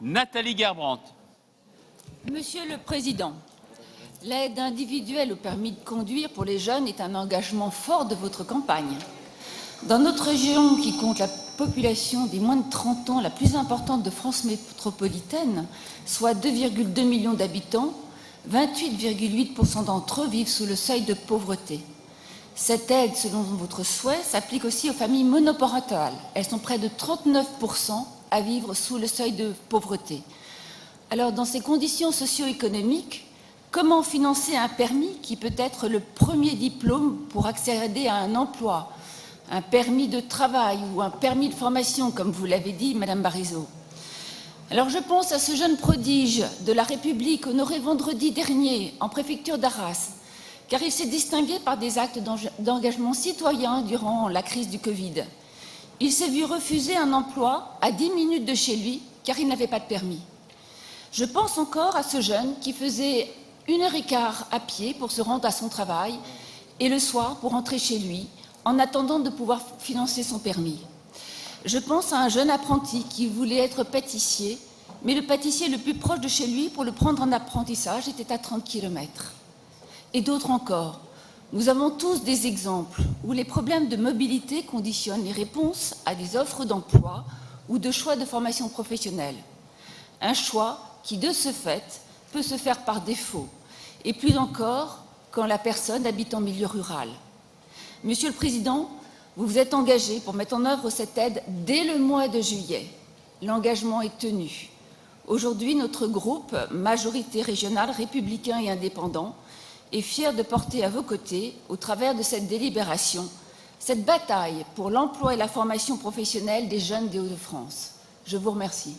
Nathalie Gerbrandt. Monsieur le Président, l'aide individuelle au permis de conduire pour les jeunes est un engagement fort de votre campagne. Dans notre région, qui compte la population des moins de 30 ans la plus importante de France métropolitaine, soit 2,2 millions d'habitants, 28,8% d'entre eux vivent sous le seuil de pauvreté. Cette aide, selon votre souhait, s'applique aussi aux familles monoparentales. Elles sont près de 39% à vivre sous le seuil de pauvreté. Alors, dans ces conditions socio-économiques, comment financer un permis qui peut être le premier diplôme pour accéder à un emploi, un permis de travail ou un permis de formation, comme vous l'avez dit, Madame Barizot? Alors, je pense à ce jeune prodige de la République honoré vendredi dernier en préfecture d'Arras, car il s'est distingué par des actes d'engagement citoyen durant la crise du Covid. Il s'est vu refuser un emploi à 10 minutes de chez lui, car il n'avait pas de permis. Je pense encore à ce jeune qui faisait 1h15 à pied pour se rendre à son travail et le soir pour rentrer chez lui, en attendant de pouvoir financer son permis. Je pense à un jeune apprenti qui voulait être pâtissier, mais le pâtissier le plus proche de chez lui pour le prendre en apprentissage était à 30 km. Et d'autres encore. Nous avons tous des exemples où les problèmes de mobilité conditionnent les réponses à des offres d'emploi ou de choix de formation professionnelle. Un choix qui, de ce fait, peut se faire par défaut, et plus encore quand la personne habite en milieu rural. Monsieur le Président, vous vous êtes engagé pour mettre en œuvre cette aide dès le mois de juillet. L'engagement est tenu. Aujourd'hui, notre groupe, majorité régionale, républicain et indépendant, est fier de porter à vos côtés, au travers de cette délibération, cette bataille pour l'emploi et la formation professionnelle des jeunes des Hauts-de-France. Je vous remercie.